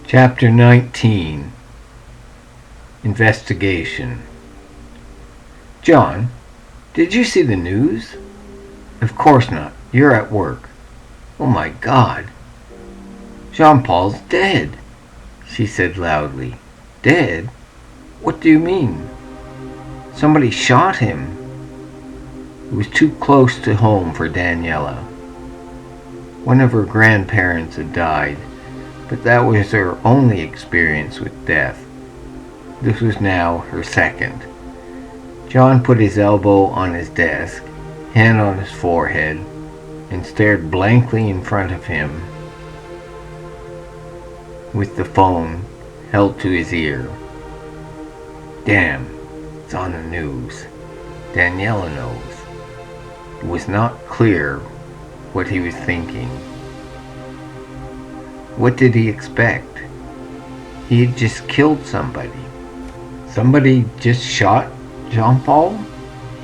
Chapter 19. Investigation. John, did you see the news? Of course not. You're at work. Oh my God. Jean-Paul's dead, she said loudly. Dead? What do you mean? Somebody shot him. It was too close to home for Daniela. One of her grandparents had died, but that was her only experience with death. This was now her second. John put his elbow on his desk, hand on his forehead, and stared blankly in front of him with the phone held to his ear. Damn, it's on the news. Daniela knows. It was not clear what he was thinking. What did he expect? He had just killed somebody. Somebody just shot Jean-Paul?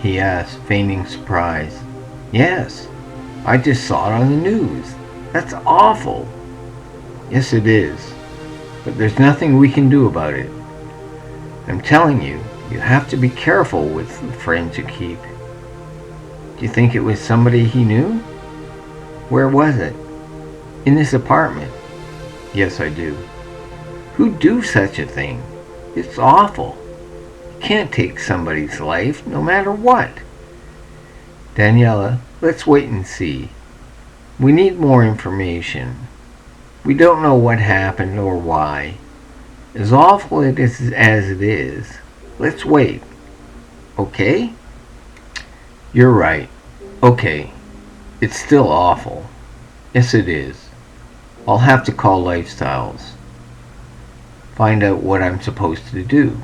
He asked, feigning surprise. Yes, I just saw it on the news. That's awful. Yes, it is. But there's nothing we can do about it. I'm telling you, you have to be careful with the friends you keep. Do you think it was somebody he knew? Where was it? In this apartment. Yes, I do. Who'd do such a thing? It's awful. You can't take somebody's life, no matter what. Daniela, let's wait and see. We need more information. We don't know what happened or why. As awful as it is, let's wait. Okay? You're right. Okay. It's still awful. Yes, it is. I'll have to call Lifestyles. Find out what I'm supposed to do.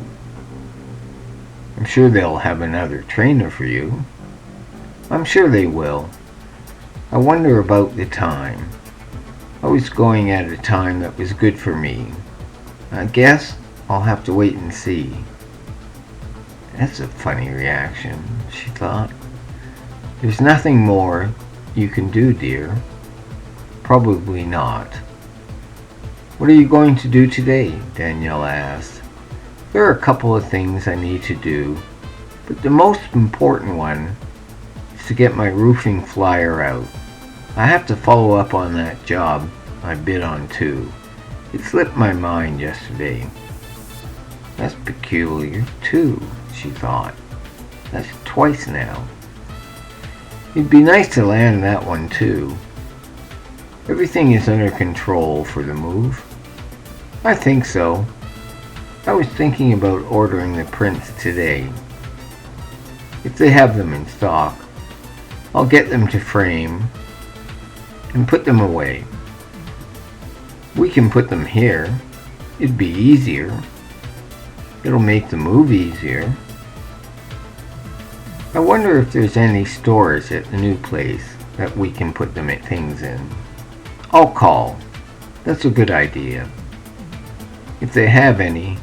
I'm sure they'll have another trainer for you. I'm sure they will. I wonder about the time. I was going at a time that was good for me. I guess I'll have to wait and see. That's a funny reaction, she thought. There's nothing more you can do, dear. Probably not. What are you going to do today? Daniela asked. There are a couple of things I need to do, but the most important one is to get my roofing flyer out. I have to follow up on that job I bid on too. It slipped my mind yesterday. That's peculiar too, she thought. That's twice now. It'd be nice to land that one too. Everything is under control for the move. I think so. I was thinking about ordering the prints today. If they have them in stock, I'll get them to frame and put them away. We can put them here. It'd be easier. It'll make the move easier. I wonder if there's any stores at the new place that we can put things in. I'll call. That's a good idea. If they have any,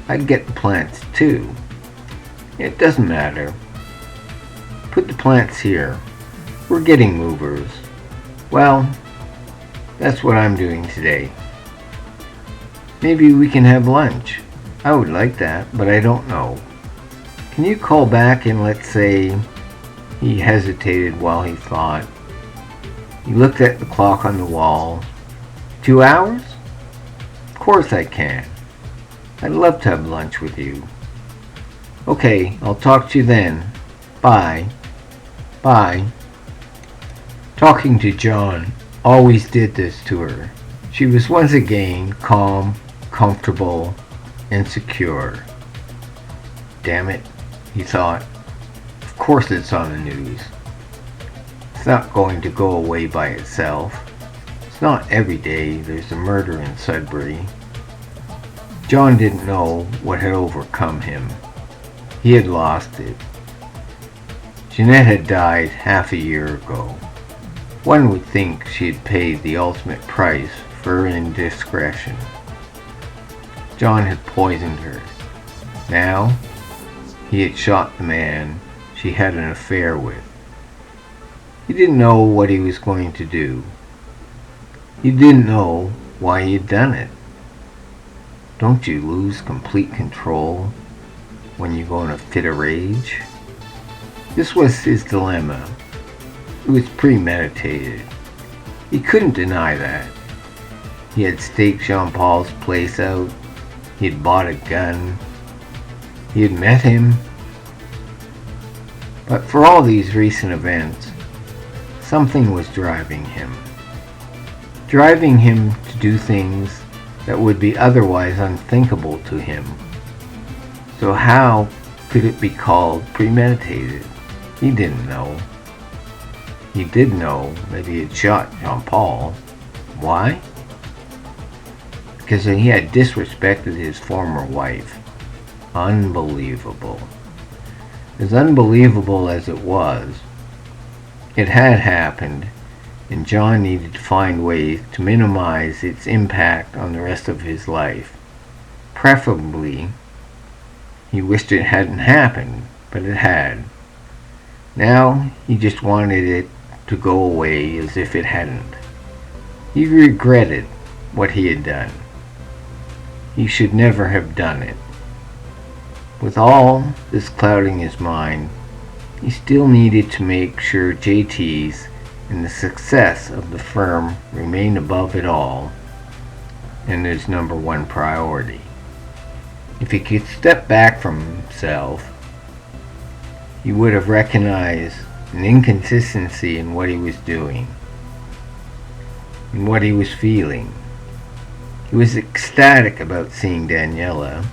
I'd get the plants too. It doesn't matter. Put the plants here. We're getting movers. Well, that's what I'm doing today. Maybe we can have lunch. I would like that, but I don't know. Can you call back and let's say... He hesitated while he thought. He looked at the clock on the wall. 2 hours? Of course I can. I'd love to have lunch with you. Okay, I'll talk to you then. Bye. Bye. Talking to John always did this to her. She was once again calm, comfortable, and secure. Damn it, he thought. Of course it's on the news. It's not going to go away by itself. It's not every day there's a murder in Sudbury. John didn't know what had overcome him. He had lost it. Jeanette had died half a year ago. One would think she had paid the ultimate price for her indiscretion. John had poisoned her. Now, he had shot the man she had an affair with. He didn't know what he was going to do. He didn't know why he had done it. don't you lose complete control when you go in a fit of rage? This was his dilemma. It was premeditated. He couldn't deny that. He had staked Jean-Paul's place out. He had bought a gun. He had met him. But for all these recent events, something was driving him. Driving him to do things that would be otherwise unthinkable to him. So how could it be called premeditated? He didn't know. He did know that he had shot Jean-Paul. Why? Because he had disrespected his former wife. Unbelievable. As unbelievable as it was, it had happened, and John needed to find ways to minimize its impact on the rest of his life. Preferably, he wished it hadn't happened, but it had. Now, he just wanted it to go away as if it hadn't. He regretted what he had done. He should never have done it. With all this clouding his mind, he still needed to make sure JT's and the success of the firm remained above it all and his number one priority. If he could step back from himself, he would have recognized an inconsistency in what he was doing, in what he was feeling. He was ecstatic about seeing Daniela.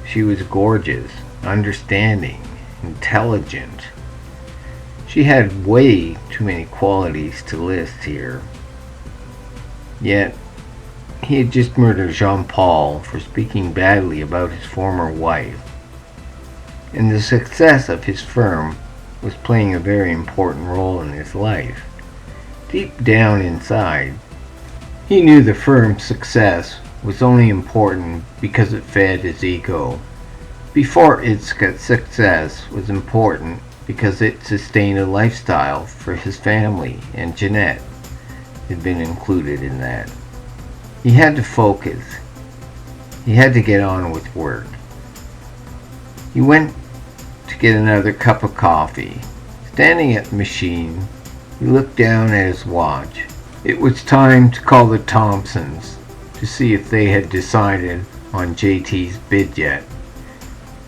She was gorgeous, understanding, intelligent. She had way too many qualities to list here. Yet, he had just murdered Jean-Paul for speaking badly about his former wife. And the success of his firm was playing a very important role in his life. Deep down inside, he knew the firm's success was only important because it fed his ego. Before its success was important because it sustained a lifestyle for his family, and Jeanette had been included in that. He had to focus. He had to get on with work. He went to get another cup of coffee. Standing at the machine, he looked down at his watch. It was time to call the Thompsons to see if they had decided on JT's bid yet.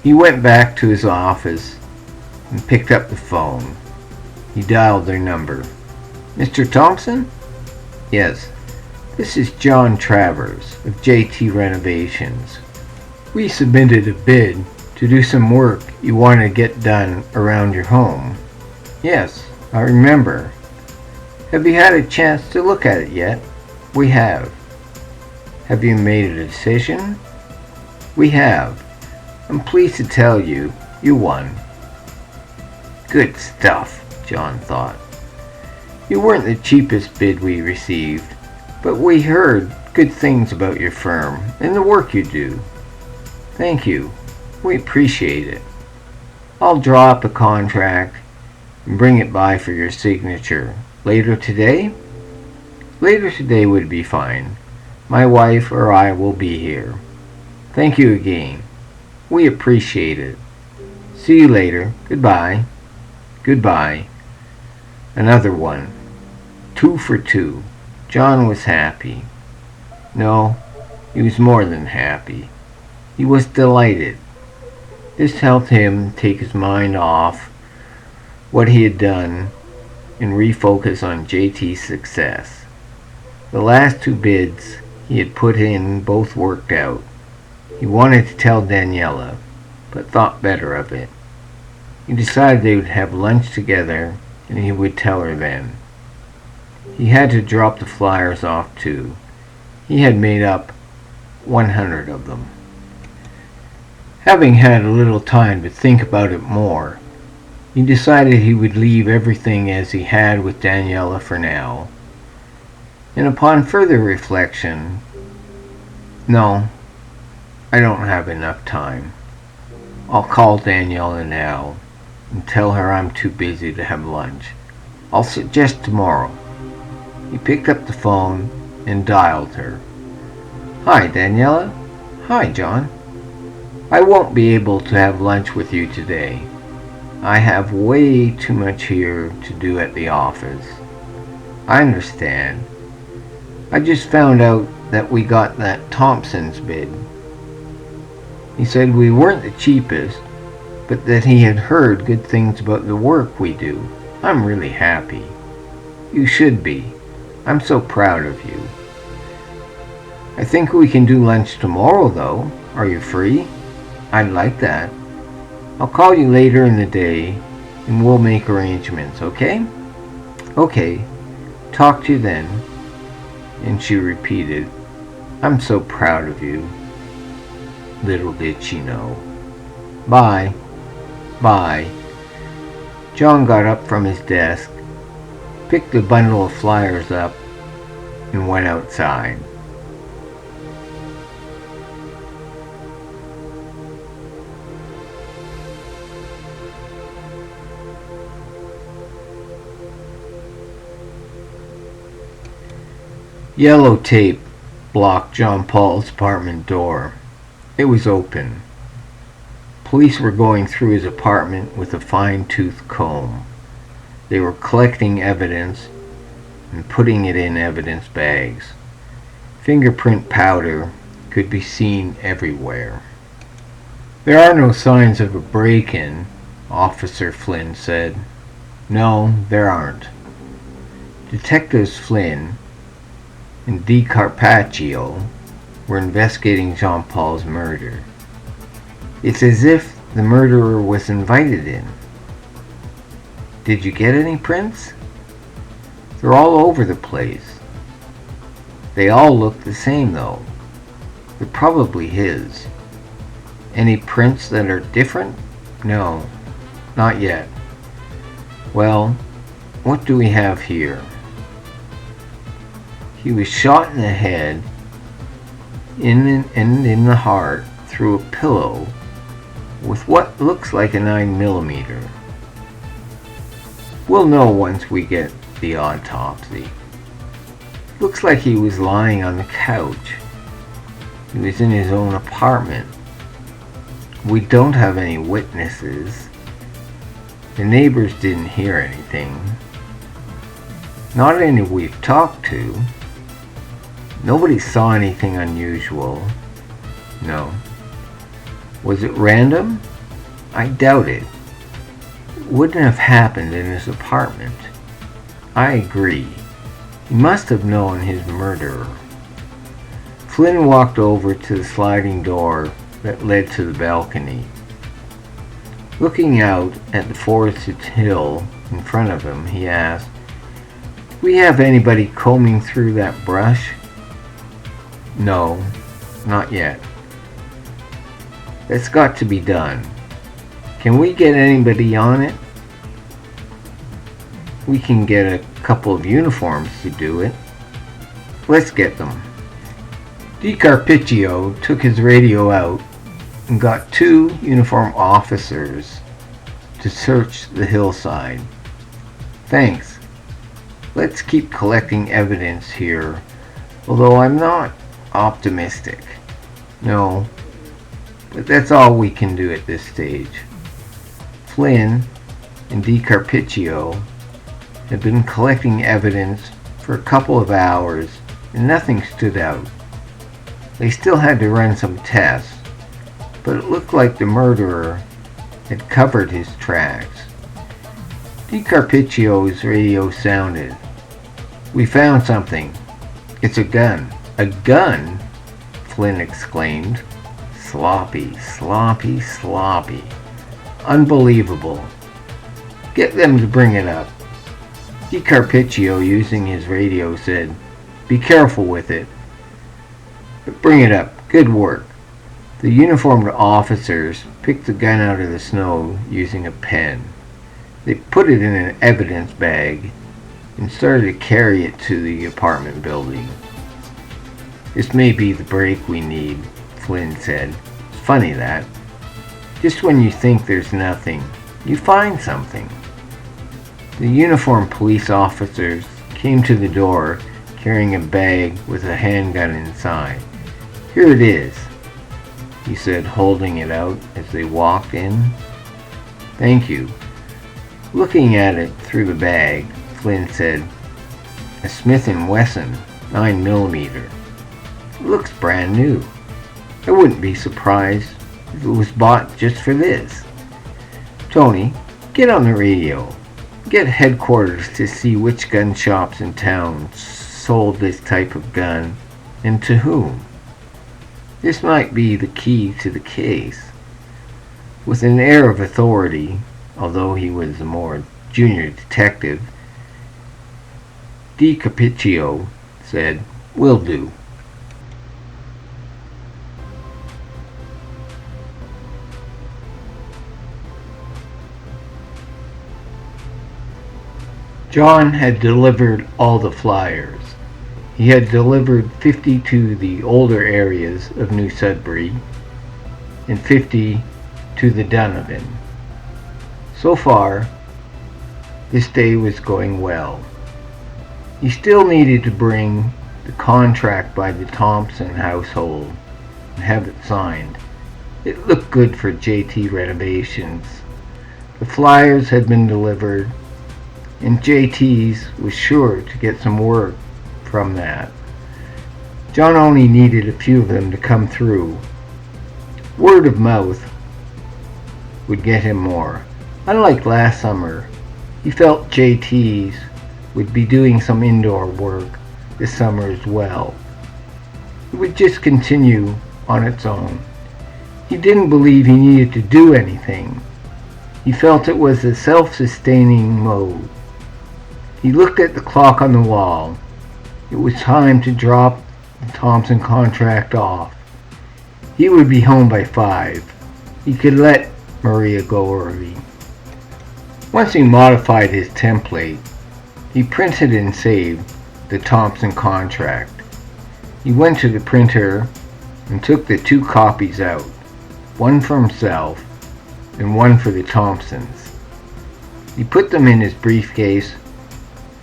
He went back to his office and picked up the phone. He dialed their number. "Mr. Thompson?" "Yes. This is John Travers of JT Renovations. We submitted a bid to do some work you want to get done around your home." "Yes, I remember. Have you had a chance to look at it yet?" "We have." "Have you made a decision?" "We have. I'm pleased to tell you, you won." Good stuff, John thought. You weren't the cheapest bid we received, but we heard good things about your firm and the work you do. Thank you. We appreciate it. I'll draw up a contract and bring it by for your signature. Later today? Later today would be fine. My wife or I will be here. Thank you again. We appreciate it. See you later. Goodbye. Goodbye. Another one. 2 for 2. John was happy. No, he was more than happy. He was delighted. This helped him take his mind off what he had done and refocus on JT's success. The last 2 bids he had put in both worked out. He wanted to tell Daniela, but thought better of it. He decided they would have lunch together and he would tell her then. He had to drop the flyers off too. He had made up 100 of them. Having had a little time to think about it more, he decided he would leave everything as he had with Daniela for now. And upon further reflection, no, I don't have enough time. I'll call Daniela now and tell her I'm too busy to have lunch. I'll suggest tomorrow. He picked up the phone and dialed her. "Hi, Daniela. Hi, John. I won't be able to have lunch with you today. I have way too much here to do at the office. I understand. I just found out that we got that Thompson's bid. He said we weren't the cheapest, but that he had heard good things about the work we do. I'm really happy. You should be. I'm so proud of you. I think we can do lunch tomorrow, though. Are you free? I'd like that. I'll call you later in the day, and we'll make arrangements, okay? Okay. Talk to you then. And she repeated, I'm so proud of you. Little did she know. Bye. Bye. John got up from his desk, picked a bundle of flyers up, and went outside. Yellow tape blocked John Paul's apartment door. It was open. Police were going through his apartment with a fine-tooth comb. They were collecting evidence and putting it in evidence bags. Fingerprint powder could be seen everywhere. There are no signs of a break-in, Officer Flynn said. No, there aren't. Detectives Flynn and Di Carpaccio were investigating Jean Paul's murder. It's as if the murderer was invited in. Did you get any prints? They're all over the place. They all look the same, though. They're probably his. Any prints that are different? No, not yet. Well, what do we have here? He was shot in the head and in the heart through a pillow with what looks like a 9mm. We'll know once we get the autopsy. Looks like he was lying on the couch. He was in his own apartment. We don't have any witnesses. The neighbors didn't hear anything. Not any we've talked to. Nobody saw anything unusual. No. Was it random? I doubt it. It wouldn't have happened in his apartment. I agree. He must have known his murderer. Flynn walked over to the sliding door that led to the balcony. Looking out at the forested hill in front of him, he asked, "Do we have anybody combing through that brush?" No, not yet. That's got to be done. Can we get anybody on it? We can get a couple of uniforms to do it. Let's get them. Di Carpaccio took his radio out and got 2 uniformed officers to search the hillside. Thanks. Let's keep collecting evidence here, although I'm not optimistic. No, but that's all we can do at this stage. Flynn and Di Carpaccio had been collecting evidence for a couple of hours and nothing stood out. They still had to run some tests, but it looked like the murderer had covered his tracks. Di Carpaccio's radio sounded. "We found something. It's a gun." "A gun?" Flynn exclaimed. "Sloppy, sloppy, sloppy. Unbelievable. Get them to bring it up." Di Carpaccio, using his radio, said, "Be careful with it. But bring it up. Good work." The uniformed officers picked the gun out of the snow using a pen. They put it in an evidence bag and started to carry it to the apartment building. "This may be the break we need," Flynn said. "It's funny that. Just when you think there's nothing, you find something." The uniformed police officers came to the door carrying a bag with a handgun inside. "Here it is." he said, holding it out as they walked in. Thank you. Looking at it through the bag, Flynn said, a Smith & Wesson 9mm. It looks brand new. I wouldn't be surprised if it was bought just for this. Tony, get on the radio. Get headquarters to see which gun shops in town sold this type of gun and to whom. This might be the key to the case. With an air of authority, although he was a more junior detective, Di Capiccio said, "Will do." John had delivered all the flyers. He had delivered 50 to the older areas of New Sudbury and 50 to the Donovan. So far, this day was going well. He still needed to bring the contract by the Thompson household and have it signed. It looked good for JT Renovations. The flyers had been delivered, and JT's was sure to get some work from that. John only needed a few of them to come through. Word of mouth would get him more. Unlike last summer, he felt JT's would be doing some indoor work this summer as well. It would just continue on its own. He didn't believe he needed to do anything. He felt it was a self-sustaining mode. He looked at the clock on the wall. It was time to drop the Thompson contract off. He would be home by 5. He could let Maria go early. Once he modified his template, he printed and saved the Thompson contract. He went to the printer and took the 2 copies out, one for himself and one for the Thompsons. He put them in his briefcase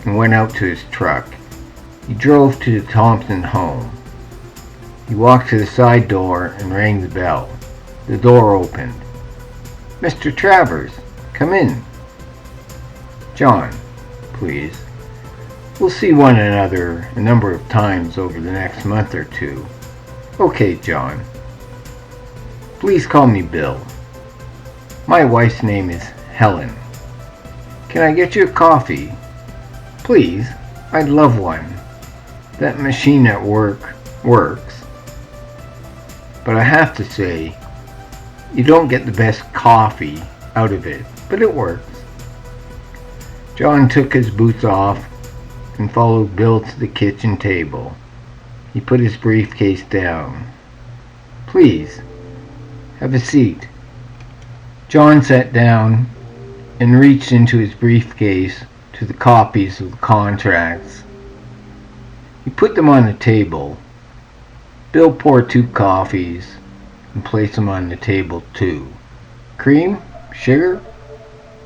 and went out to his truck. He drove to the Thompson home. He walked to the side door and rang the bell. The door opened. "Mr. Travers, come in." "John, please. We'll see one another a number of times over the next month or 2. Okay, John. Please call me Bill. My wife's name is Helen. Can I get you a coffee? Please, I'd love one. That machine at work works. But I have to say, you don't get the best coffee out of it, but it works." John took his boots off and followed Bill to the kitchen table. He put his briefcase down. "Please, have a seat." John sat down and reached into his briefcase to the copies of the contracts. He put them on the table. Bill poured 2 coffees and placed them on the table too. "Cream? Sugar?"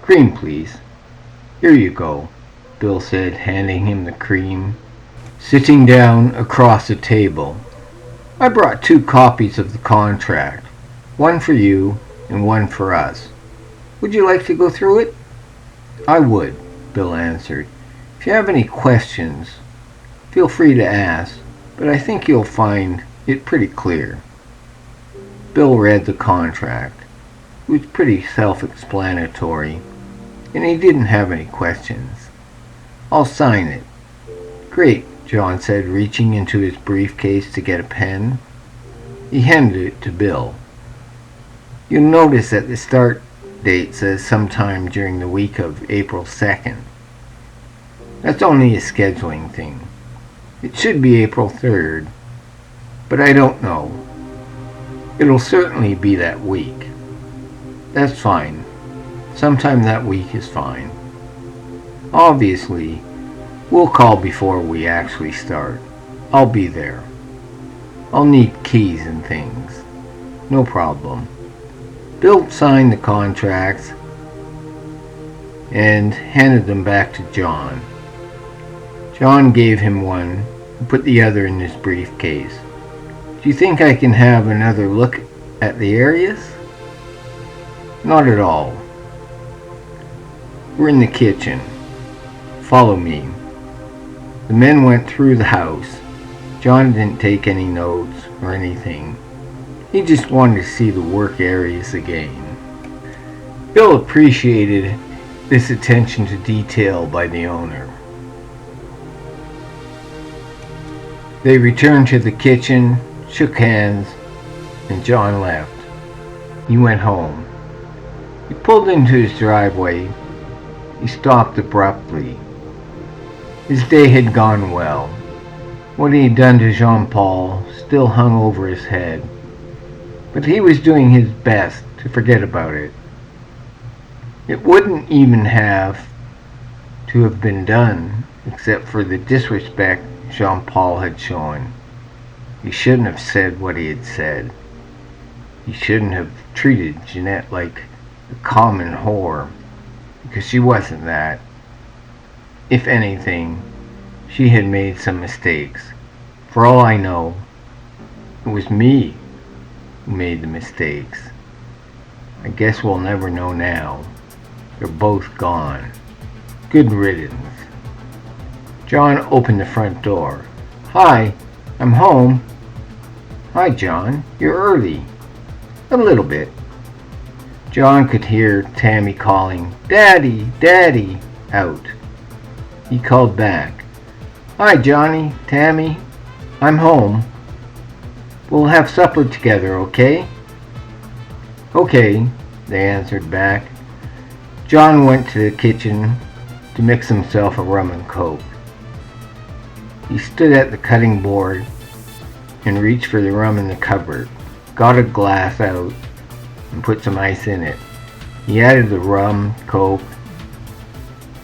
"Cream, please." "Here you go," Bill said, handing him the cream. Sitting down across the table, "I brought 2 copies of the contract, one for you and one for us. Would you like to go through it?" "I would," Bill answered. "If you have any questions, feel free to ask, but I think you'll find it pretty clear." Bill read the contract. It was pretty self-explanatory, and he didn't have any questions. "I'll sign it." "Great," John said, reaching into his briefcase to get a pen. He handed it to Bill. "You'll notice that the start date says sometime during the week of April 2nd. That's only a scheduling thing. It should be April 3rd, but I don't know. It'll certainly be that week." "That's fine. Sometime that week is fine. Obviously, we'll call before we actually start. I'll be there. I'll need keys and things." "No problem." Bill signed the contracts and handed them back to John. John gave him one and put the other in his briefcase. "Do you think I can have another look At the areas? Not at all. We're in the kitchen. Follow me. The men went through the house. John didn't take any notes or anything. He just wanted to see the work areas again. Bill appreciated this attention to detail by the owner. They returned to the kitchen, shook hands, and John left. He went home. He pulled into his driveway. He stopped abruptly. His day had gone well. What he had done to Jean-Paul still hung over his head, but he was doing his best to forget about it. It wouldn't even have to have been done except for the disrespect Jean-Paul had shown. He shouldn't have said what he had said. He shouldn't have treated Jeanette like a common whore, because she wasn't that. If anything, she had made some mistakes. For all I know, it was me who made the mistakes. I guess we'll never know now. They're both gone. Good riddance. John opened the front door. Hi, I'm home. Hi, John. You're early. A little bit. John could hear Tammy calling, Daddy, Daddy, out. He called back. Hi, Johnny, Tammy. I'm home. We'll have supper together, okay? Okay, they answered back. John went to the kitchen to mix himself a rum and coke. He stood at the cutting board and reached for the rum in the cupboard, got a glass out, and put some ice in it. He added the rum, coke,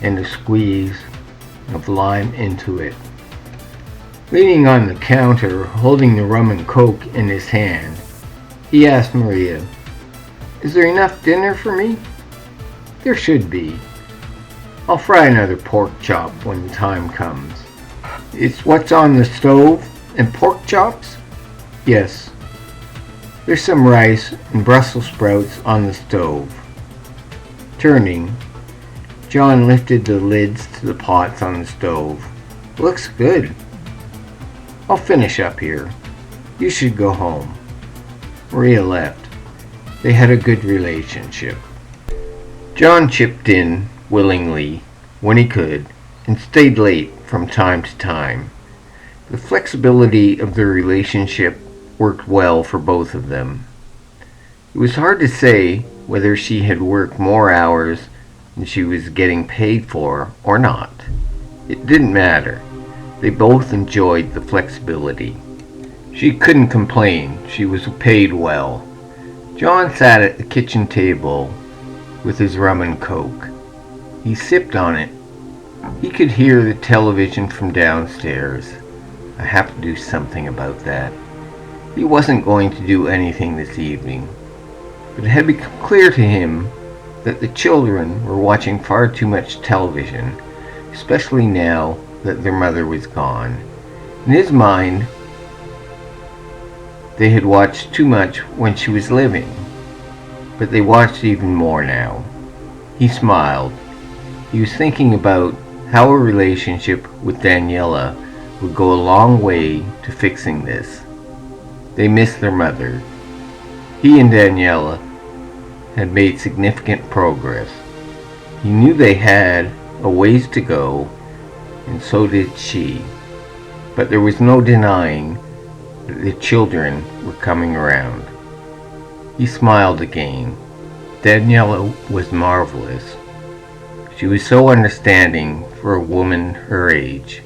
and a squeeze of lime into it. Leaning on the counter, holding the rum and coke in his hand, he asked Maria, Is there enough dinner for me? There should be. I'll fry another pork chop when the time comes. It's what's on the stove and pork chops? Yes. There's some rice and Brussels sprouts on the stove. Turning, John lifted the lids to the pots on the stove. Looks good. I'll finish up here. You should go home. Maria left. They had a good relationship. John chipped in willingly when he could and stayed late from time to time. The flexibility of their relationship worked well for both of them. It was hard to say whether she had worked more hours than she was getting paid for or not. It didn't matter. They both enjoyed the flexibility. She couldn't complain. She was paid well. John sat at the kitchen table with his rum and coke. He sipped on it. He could hear the television from downstairs. I have to do something about that. He wasn't going to do anything this evening, but it had become clear to him that the children were watching far too much television, especially now that their mother was gone. In his mind, they had watched too much when she was living, but they watched even more now. He smiled. He was thinking about how a relationship with Daniela would go a long way to fixing this. They missed their mother. He and Daniela had made significant progress. He knew they had a ways to go, and so did she. But there was no denying that the children were coming around. He smiled again. Daniela was marvelous. She was so understanding for a woman her age.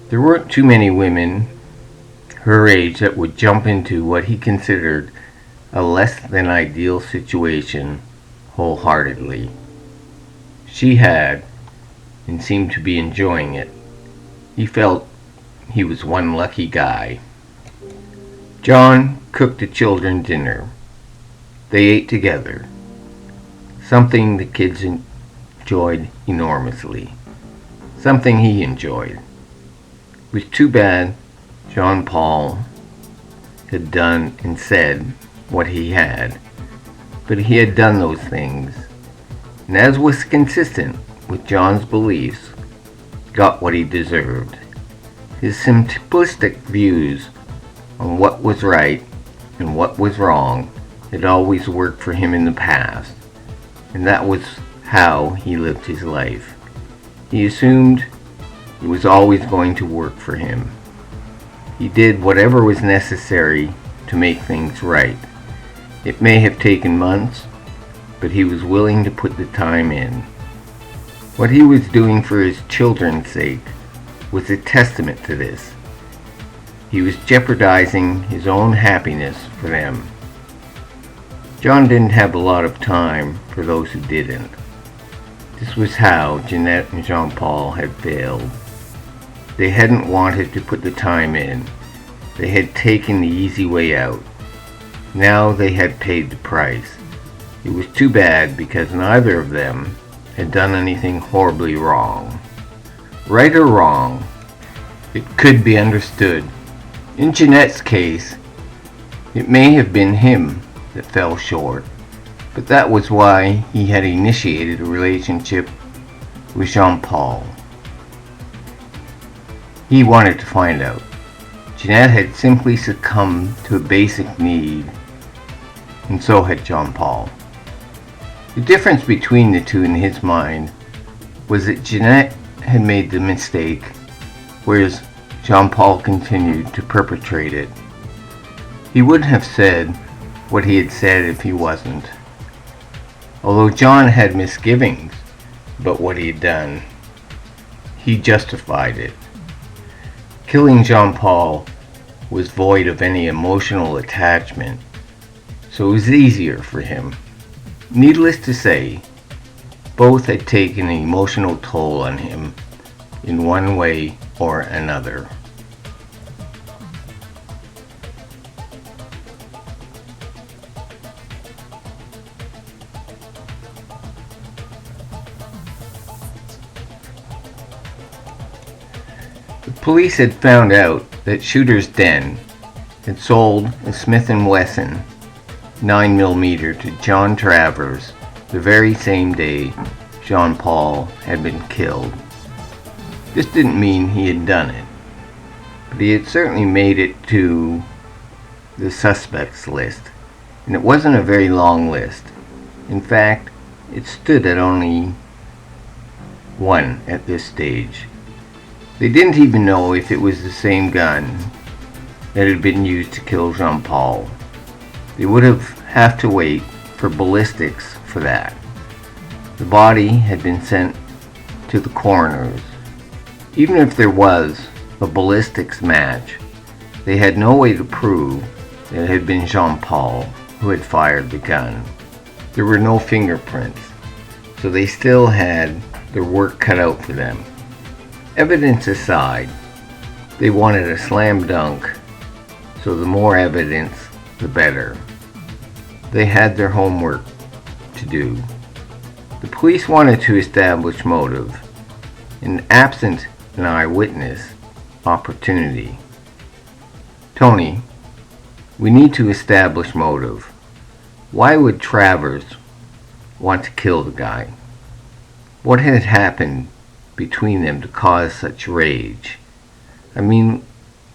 There weren't too many women her age that would jump into what he considered a less than ideal situation wholeheartedly. She had, and seemed to be enjoying it. He felt he was one lucky guy. John cooked the children dinner. They ate together, something the kids enjoyed enormously, something he enjoyed. It was too bad Jean-Paul had done and said what he had, but he had done those things, and as was consistent with John's beliefs, got what he deserved. His simplistic views on what was right and what was wrong had always worked for him in the past, and that was how he lived his life. He assumed it was always going to work for him. He did whatever was necessary to make things right. It may have taken months, but he was willing to put the time in. What he was doing for his children's sake was a testament to this. He was jeopardizing his own happiness for them. John didn't have a lot of time for those who didn't. This was how Jeanette and Jean-Paul had failed. They hadn't wanted to put the time in. They had taken the easy way out. Now they had paid the price. It was too bad because neither of them had done anything horribly wrong. Right or wrong, it could be understood. In Jeanette's case, it may have been him that fell short, but that was why he had initiated a relationship with Jean-Paul. He wanted to find out. Jeanette had simply succumbed to a basic need, and so had Jean-Paul. The difference between the two in his mind was that Jeanette had made the mistake, whereas Jean-Paul continued to perpetrate it. He wouldn't have said what he had said if he wasn't. Although John had misgivings about what he had done, he justified it. Killing Jean-Paul was void of any emotional attachment, so it was easier for him. Needless to say, both had taken an emotional toll on him in one way or another. The police had found out that Shooter's Den had sold a Smith & Wesson 9mm to John Travers the very same day Jean-Paul had been killed. This didn't mean he had done it, but he had certainly made it to the suspects list, and it wasn't a very long list. In fact, it stood at only one at this stage. They didn't even know if it was the same gun that had been used to kill Jean-Paul. They would have to wait for ballistics for that. The body had been sent to the coroners. Even if there was a ballistics match, they had no way to prove that it had been Jean-Paul who had fired the gun. There were no fingerprints, so they still had their work cut out for them. Evidence aside, they wanted a slam dunk, so the more evidence, the better. They had their homework to do. The police wanted to establish motive, and absent an eyewitness, opportunity. Tony, we need to establish motive. Why would Travers want to kill the guy? What had happened between them to cause such rage? I mean,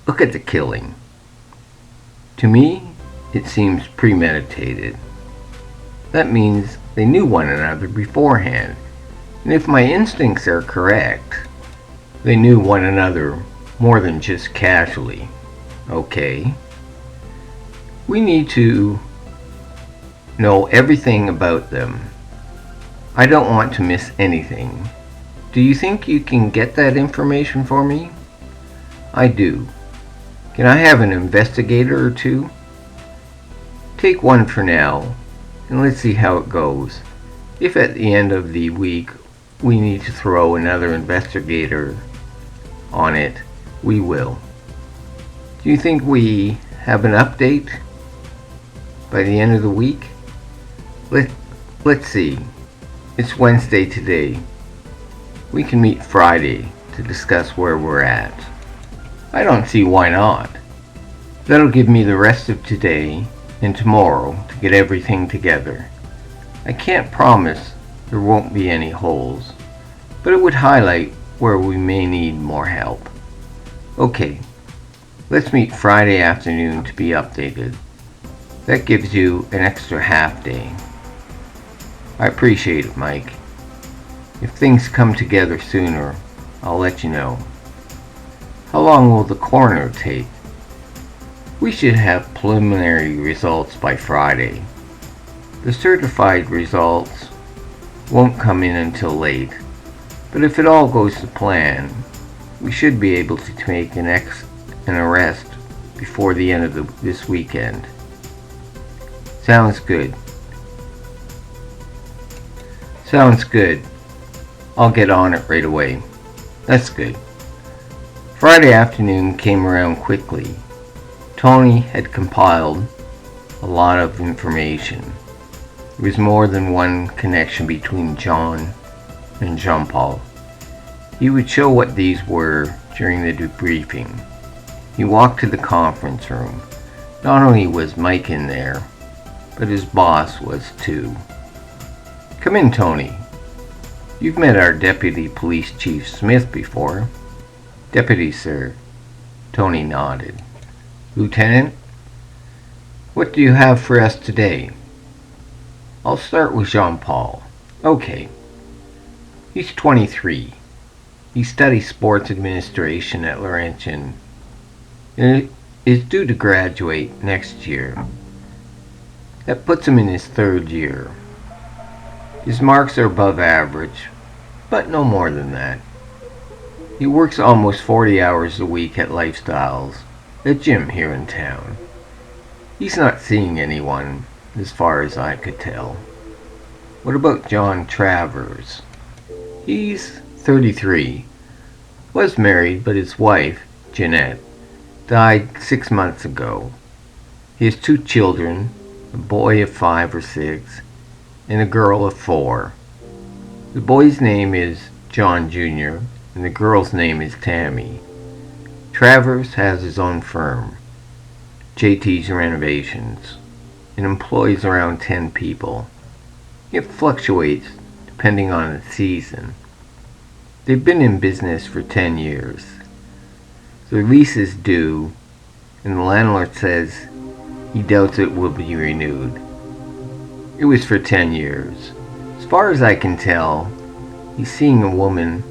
look at the killing. To me, it seems premeditated. That means they knew one another beforehand, and if my instincts are correct, they knew one another more than just casually. Okay. We need to know everything about them. I don't want to miss anything. Do you think you can get that information for me? I do. Can I have an investigator or two? Take one for now, and let's see how it goes. If at the end of the week we need to throw another investigator on it, we will. Do you think we have an update by the end of the week? Let's see. It's Wednesday today. We can meet Friday to discuss where we're at. I don't see why not. That'll give me the rest of today and tomorrow to get everything together. I can't promise there won't be any holes, but it would highlight where we may need more help. Okay, let's meet Friday afternoon to be updated. That gives you an extra half day. I appreciate it, Mike. If things come together sooner, I'll let you know. How long will the coroner take? We should have preliminary results by Friday. The certified results won't come in until late, but if it all goes to plan, we should be able to make an arrest before the end of this weekend. Sounds good. Sounds good. I'll get on it right away. That's good. Friday afternoon came around quickly. Tony had compiled a lot of information. There was more than one connection between John and Jean-Paul. He would show what these were during the debriefing. He walked to the conference room. Not only was Mike in there, but his boss was too. Come in, Tony. You've met our Deputy Police Chief Smith before. Deputy, sir. Tony nodded. Lieutenant, what do you have for us today? I'll start with Jean-Paul. Okay. He's 23. He studies sports administration at Laurentian and is due to graduate next year. That puts him in his third year. His marks are above average, but no more than that. He works almost 40 hours a week at Lifestyles, a gym here in town. He's not seeing anyone, as far as I could tell. What about John Travers? He's 33. Was married, but his wife, Jeanette, died 6 months ago. He has 2 children, a boy of 5 or 6, and a girl of 4. The boy's name is John Jr., and the girl's name is Tammy. Travers has his own firm, JT's Renovations, and employs around 10 people. It fluctuates depending on the season. They've been in business for 10 years. Their lease is due, and the landlord says he doubts it will be renewed. It was for 10 years. As far as I can tell, he's seeing a woman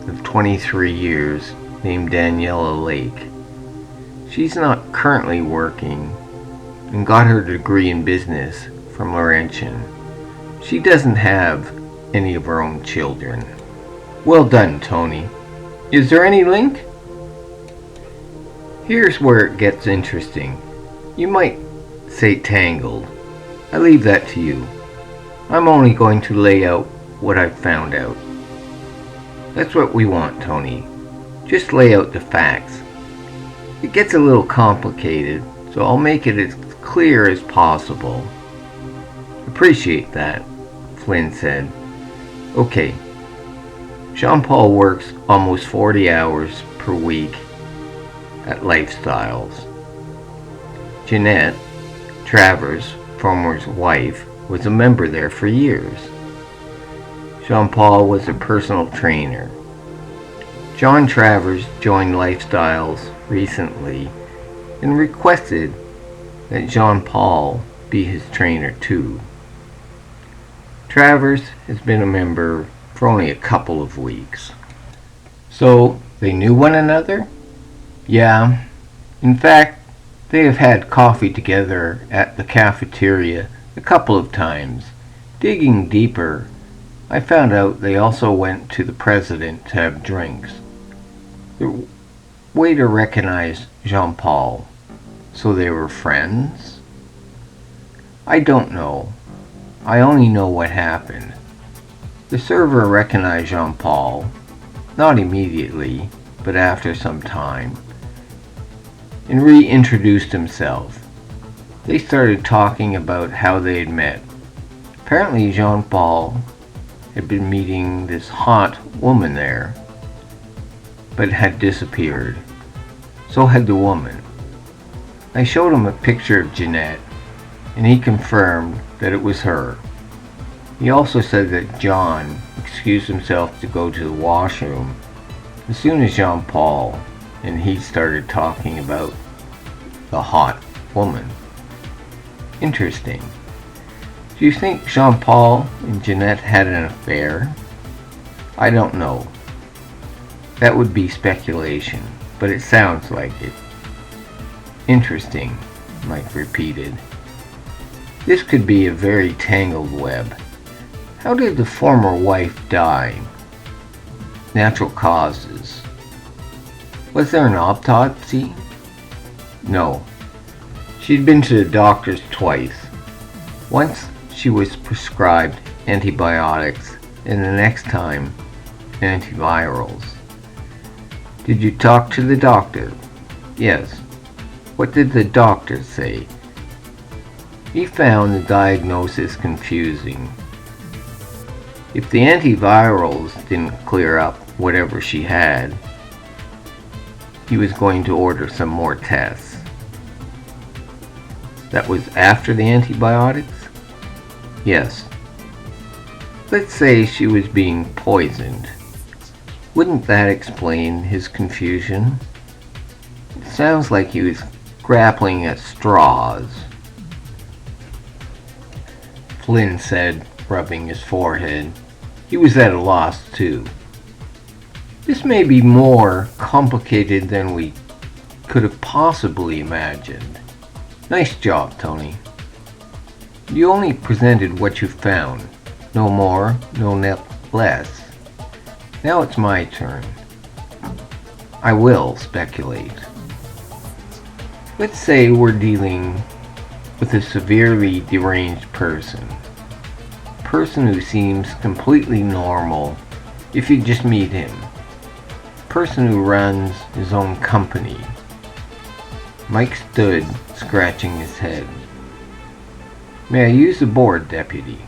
of 23 years named Daniela Lake. She's not currently working and got her degree in business from Laurentian. She doesn't have any of her own children. Well done, Tony. Is there any link? Here's where it gets interesting. You might say tangled. I leave that to you. I'm only going to lay out what I've found out. That's what we want, Tony. Just lay out the facts. It gets a little complicated, so I'll make it as clear as possible. Appreciate that, Flynn said. Okay. Jean-Paul works almost 40 hours per week at Lifestyles. Jeanette, Travers' former wife, was a member there for years. Jean-Paul was a personal trainer. John Travers joined Lifestyles recently and requested that Jean-Paul be his trainer too. Travers has been a member for only a couple of weeks. So they knew one another? Yeah. In fact, they have had coffee together at the cafeteria a couple of times. Digging deeper, I found out they also went to the president to have drinks. The waiter recognized Jean-Paul, so they were friends? I don't know. I only know what happened. The server recognized Jean-Paul, not immediately, but after some time, and reintroduced himself. They started talking about how they had met. Apparently Jean-Paul had been meeting this hot woman there, but had disappeared. So had the woman. I showed him a picture of Jeanette, and he confirmed that it was her. He also said that John excused himself to go to the washroom as soon as Jean-Paul and he started talking about the hot woman. Interesting. Do you think Jean-Paul and Jeanette had an affair? I don't know. That would be speculation, but it sounds like it. Interesting, Mike repeated. This could be a very tangled web. How did the former wife die? Natural causes. Was there an autopsy? No. She'd been to the doctors twice. Once she was prescribed antibiotics, and the next time antivirals. Did you talk to the doctor? Yes. What did the doctor say? He found the diagnosis confusing. If the antivirals didn't clear up whatever she had, he was going to order some more tests. That was after the antibiotics? Yes. Let's say she was being poisoned. Wouldn't that explain his confusion? It sounds like he was grappling at straws. Flynn said, rubbing his forehead. He was at a loss, too. This may be more complicated than we could have possibly imagined. Nice job, Tony. You only presented what you found. No more, no less. Now it's my turn. I will speculate. Let's say we're dealing with a severely deranged person. A person who seems completely normal if you just meet him. A person who runs his own company. Mike stood, scratching his head. May I use the board, Deputy?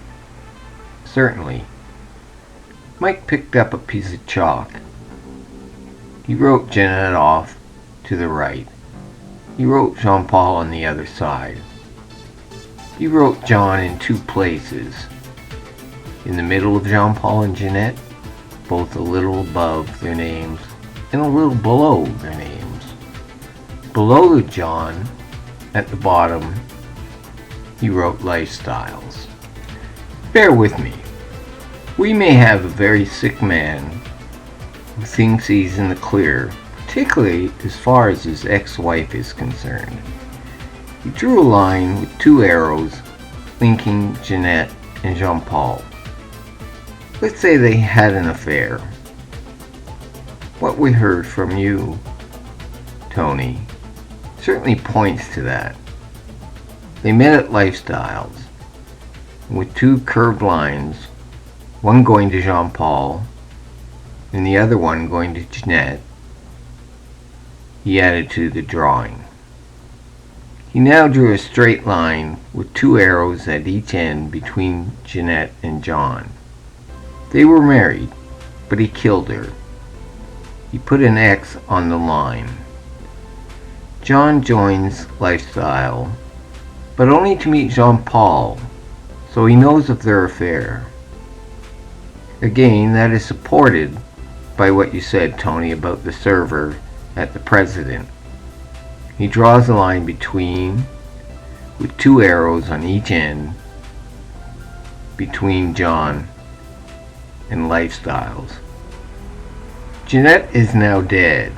Certainly. Mike picked up a piece of chalk. He wrote Jeanette off to the right. He wrote Jean-Paul on the other side. He wrote John in two places. In the middle of Jean-Paul and Jeanette, both a little above their names and a little below their names. Below the John, at the bottom, he wrote lifestyles. Bear with me. We may have a very sick man who thinks he's in the clear, particularly as far as his ex-wife is concerned. He drew a line with two arrows linking Jeanette and Jean-Paul. Let's say they had an affair. What we heard from you, Tony, certainly points to that. They met at Lifestyles, with two curved lines, one going to Jean-Paul and the other one going to Jeanette. He added to the drawing. He now drew a straight line with two arrows at each end between Jeanette and John. They were married, but he killed her. He put an X on the line. John joins Lifestyle, but only to meet Jean-Paul, so he knows of their affair. Again, that is supported by what you said, Tony, about the server at the President. He draws a line between, with two arrows on each end, between John and Lifestyles. Jeanette is now dead.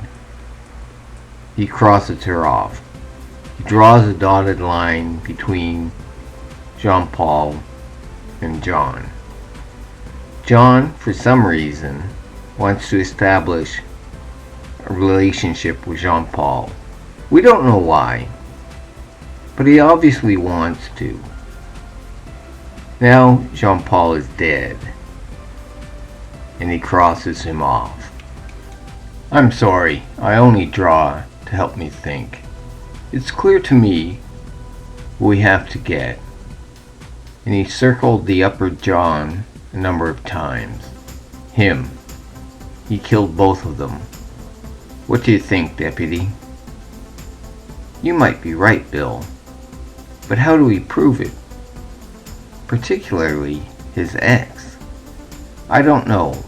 He crosses her off. He draws a dotted line between Jean-Paul and John. John, for some reason, wants to establish a relationship with Jean-Paul. We don't know why, but he obviously wants to. Now Jean-Paul is dead, and he crosses him off. I'm sorry, I only draw to help me think. It's clear to me what we have to get. And he circled the upper John a number of times. Him. He killed both of them. What do you think, Deputy? You might be right, Bill. But how do we prove it? Particularly his ex. I don't know.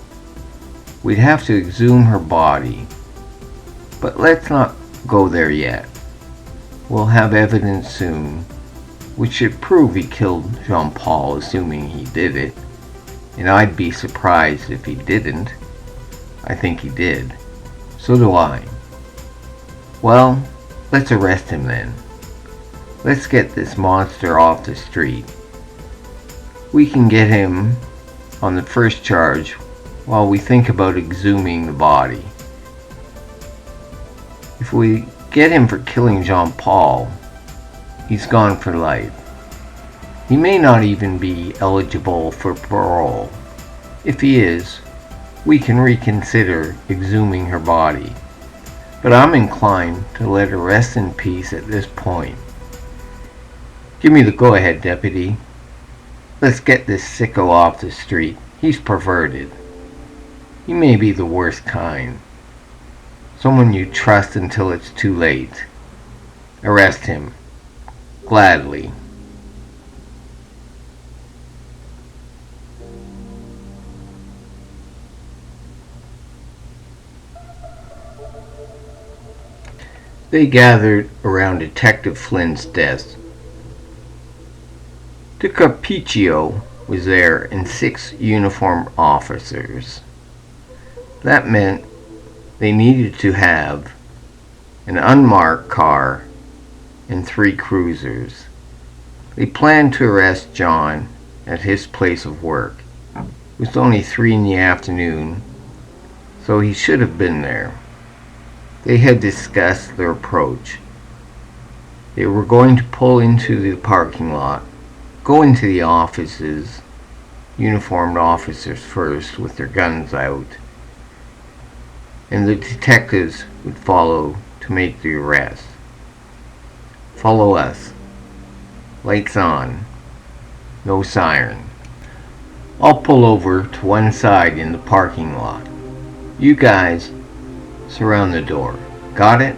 We'd have to exhume her body. But let's not go there yet. We'll have evidence soon, which should prove he killed Jean-Paul, assuming he did it. And I'd be surprised if he didn't. I think he did. So do I. Well, let's arrest him then. Let's get this monster off the street. We can get him on the first charge while we think about exhuming the body. If we get him for killing Jean-Paul, he's gone for life. He may not even be eligible for parole. If he is, we can reconsider exhuming her body. But I'm inclined to let her rest in peace at this point. Give me the go-ahead, Deputy. Let's get this sicko off the street. He's perverted. He may be the worst kind. Someone you trust until it's too late. Arrest him. Gladly. They gathered around Detective Flynn's desk. De Carpiccio was there and 6 uniformed officers. That meant they needed to have an unmarked car and 3 cruisers. They planned to arrest John at his place of work. It was only 3 in the afternoon, so he should have been there. They had discussed their approach. They were going to pull into the parking lot, go into the offices, uniformed officers first with their guns out, and the detectives would follow to make the arrest. Follow us. Lights on. No siren. I'll pull over to one side in the parking lot. You guys surround the door. Got it?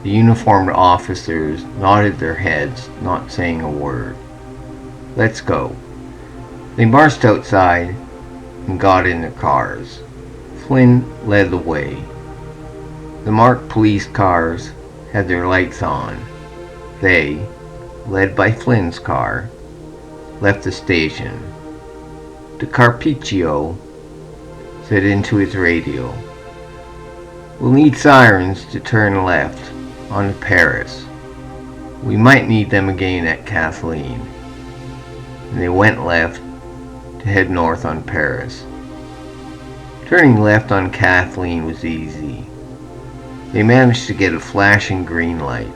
The uniformed officers nodded their heads, not saying a word. Let's go. They marched outside and got in their cars. Flynn led the way. The marked police cars had their lights on. They, led by Flynn's car, left the station. De Carpiccio said into his radio, "We'll need sirens to turn left onto Paris. We might need them again at Kathleen." And they went left to head north on Paris. Turning left on Kathleen was easy. They managed to get a flashing green light.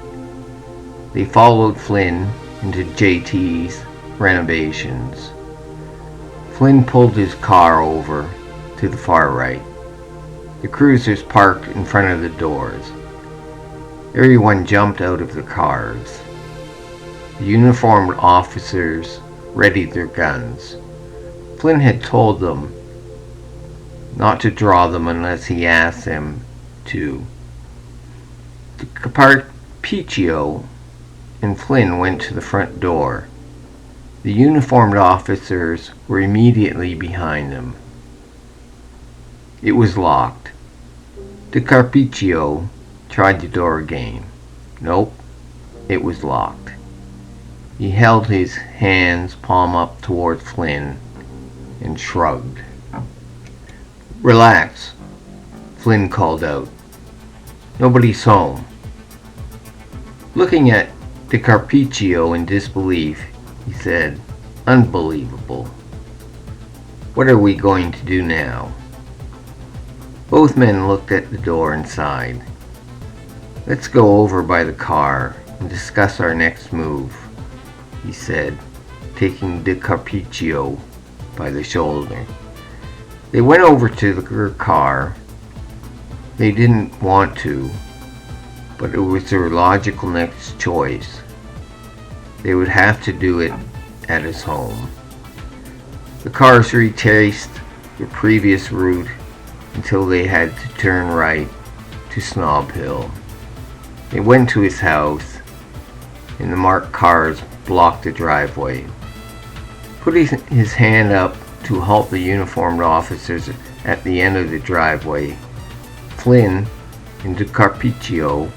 They followed Flynn into JT's renovations. Flynn pulled his car over to the far right. The cruisers parked in front of the doors. Everyone jumped out of the cars. The uniformed officers readied their guns. Flynn had told them not to draw them unless he asked them to. Carpiccio and Flynn went to the front door. The uniformed officers were immediately behind them. It was locked. De Carpiccio tried the door again. Nope, it was locked. He held his hands palm up toward Flynn and shrugged. "Relax," Flynn called out. "Nobody's home." Looking at De Carpiccio in disbelief, he said, "Unbelievable. What are we going to do now?" Both men looked at the door and sighed. "Let's go over by the car and discuss our next move," he said, taking De Carpiccio by the shoulder. They went over to the car. They didn't want to, but it was their logical next choice. They would have to do it at his home. The cars retraced their previous route until they had to turn right to Snob Hill. They went to his house and the marked cars blocked the driveway. Putting his hand up to halt the uniformed officers at the end of the driveway, Flynn and DiCarpiccio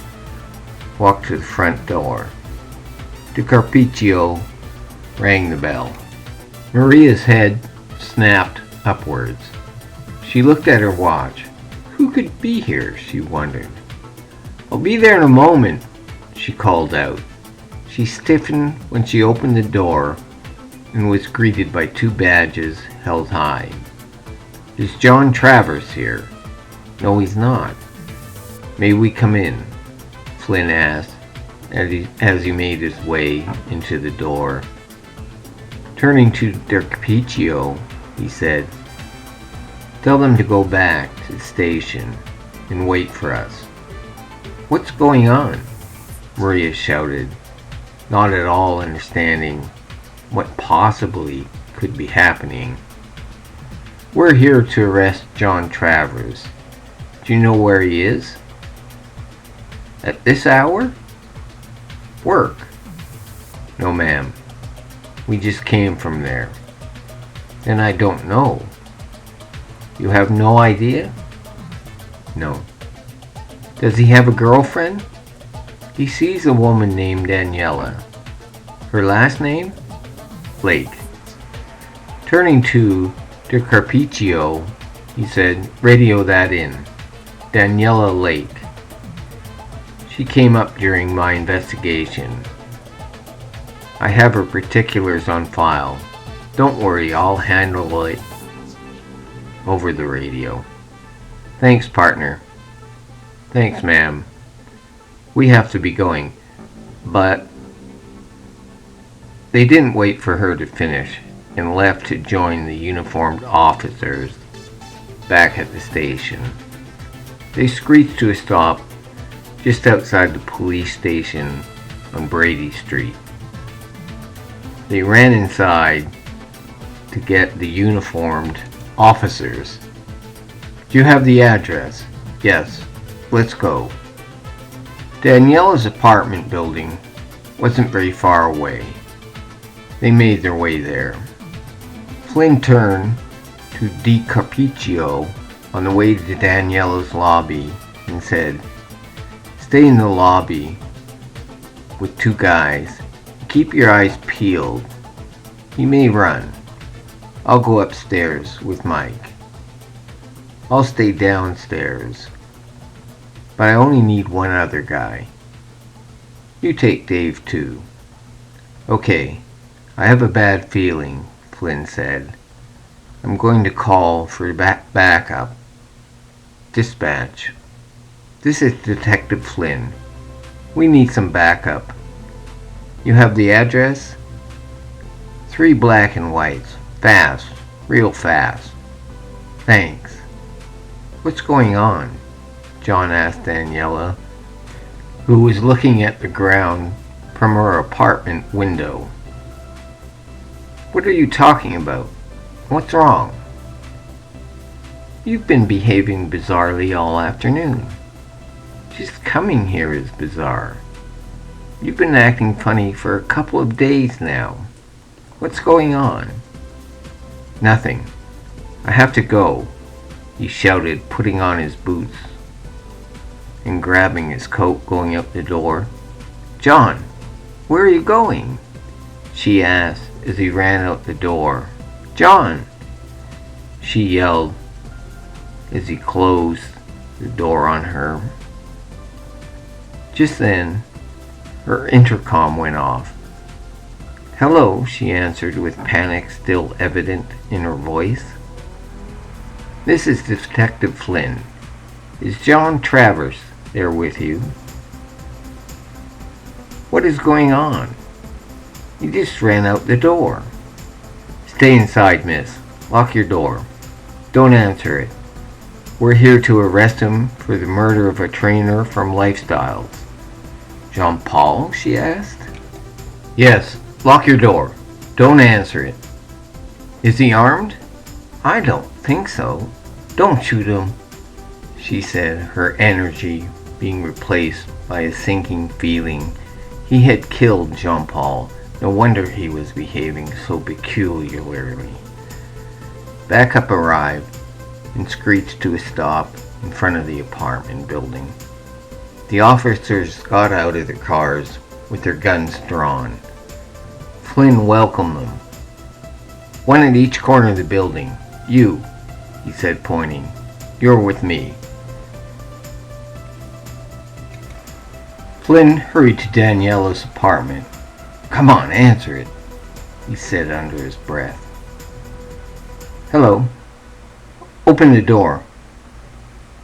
walked to the front door. DiCarpiccio rang the bell. Maria's head snapped upwards. She looked at her watch. Who could be here, she wondered. I'll be there in a moment, she called out. She stiffened when she opened the door and was greeted by two badges held high. Is John Travers here? No, he's not. May we come in? Flynn asked as he made his way into the door. Turning to DiCarpiccio, he said, tell them to go back to the station and wait for us. What's going on? Maria shouted, not at all understanding what possibly could be happening. We're here to arrest John Travers. Do you know where he is? At this hour? Work. No, ma'am. We just came from there. Then I don't know. You have no idea? No. Does he have a girlfriend? He sees a woman named Daniela. Her last name? Lake. Turning to DiCarpiccio, he said, radio that in. Daniela Lake. She came up during my investigation. I have her particulars on file. Don't worry, I'll handle it over the radio. Thanks, partner. Thanks, ma'am. We have to be going. But they didn't wait for her to finish and left to join the uniformed officers back at the station. They screeched to a stop just outside the police station on Brady Street. They ran inside to get the uniformed officers. Do you have the address? Yes. Let's go. Daniela's apartment building wasn't very far away. They made their way there. Flynn turned to DiCarpiccio on the way to Daniela's lobby and said, stay in the lobby with two guys. Keep your eyes peeled. He may run. I'll go upstairs with Mike. I'll stay downstairs. But I only need one other guy. You take Dave too. Okay, I have a bad feeling, Flynn said. I'm going to call for backup. Dispatch. This is Detective Flynn. We need some backup. You have the address? 3 black and whites. Fast. Real fast. Thanks. What's going on? John asked Daniela, who was looking at the ground from her apartment window. What are you talking about? What's wrong? You've been behaving bizarrely all afternoon. Just coming here is bizarre. You've been acting funny for a couple of days now. What's going on? Nothing. I have to go, he shouted, putting on his boots and grabbing his coat, going out the door. John, where are you going? She asked as he ran out the door. John, she yelled as he closed the door on her. Just then, her intercom went off. Hello, she answered with panic still evident in her voice. This is Detective Flynn. Is John Travers there with you? What is going on? He just ran out the door. Stay inside, miss. Lock your door. Don't answer it. We're here to arrest him for the murder of a trainer from Lifestyles. Jean-Paul? She asked. Yes, lock your door. Don't answer it. Is he armed? I don't think so. Don't shoot him, she said, her energy being replaced by a sinking feeling He had killed Jean-Paul. No wonder he was behaving so peculiarly. Backup arrived and screeched to a stop in front of the apartment building. The officers got out of their cars with their guns drawn. Flynn welcomed them. "One at each corner of the building. You," he said, pointing. "You're with me." Flynn hurried to Daniela's apartment. "Come on, answer it," he said under his breath. "Hello. Open the door.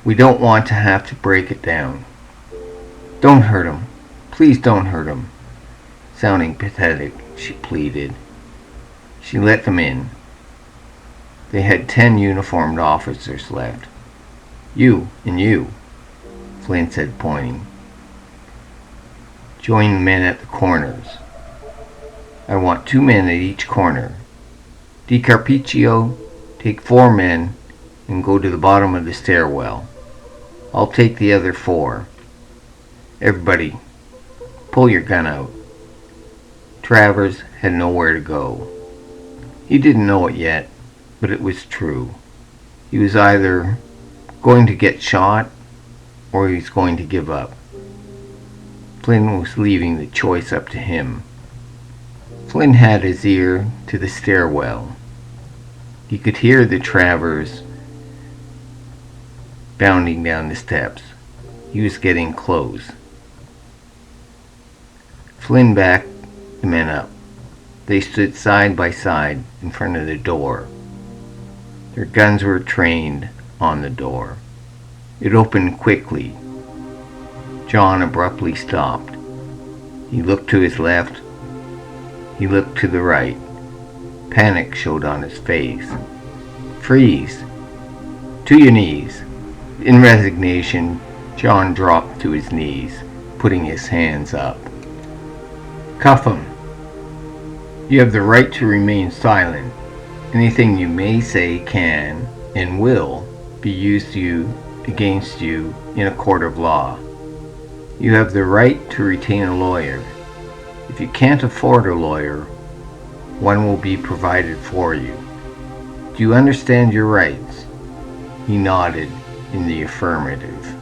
We don't want to have to break it down." "Don't hurt him. Please don't hurt him." Sounding pathetic, she pleaded. She let them in. They had 10 uniformed officers left. "You and you," Flynn said, pointing. "Join the men at the corners. I want 2 men at each corner. Di Carpiccio, take 4 men and go to the bottom of the stairwell. I'll take the other 4. Everybody, pull your gun out." Travers had nowhere to go. He didn't know it yet, but it was true. He was either going to get shot or he was going to give up. Flynn was leaving the choice up to him. Flynn had his ear to the stairwell. He could hear the Travers bounding down the steps. He was getting close. Flynn backed the men up. They stood side by side in front of the door. Their guns were trained on the door. It opened quickly. John abruptly stopped. He looked to his left. He looked to the right. Panic showed on his face. "Freeze! To your knees!" In resignation, John dropped to his knees, putting his hands up. "Cuff him. You have the right to remain silent. Anything you may say can and will be used against you in a court of law. You have the right to retain a lawyer. If you can't afford a lawyer, one will be provided for you. Do you understand your rights?" He nodded in the affirmative.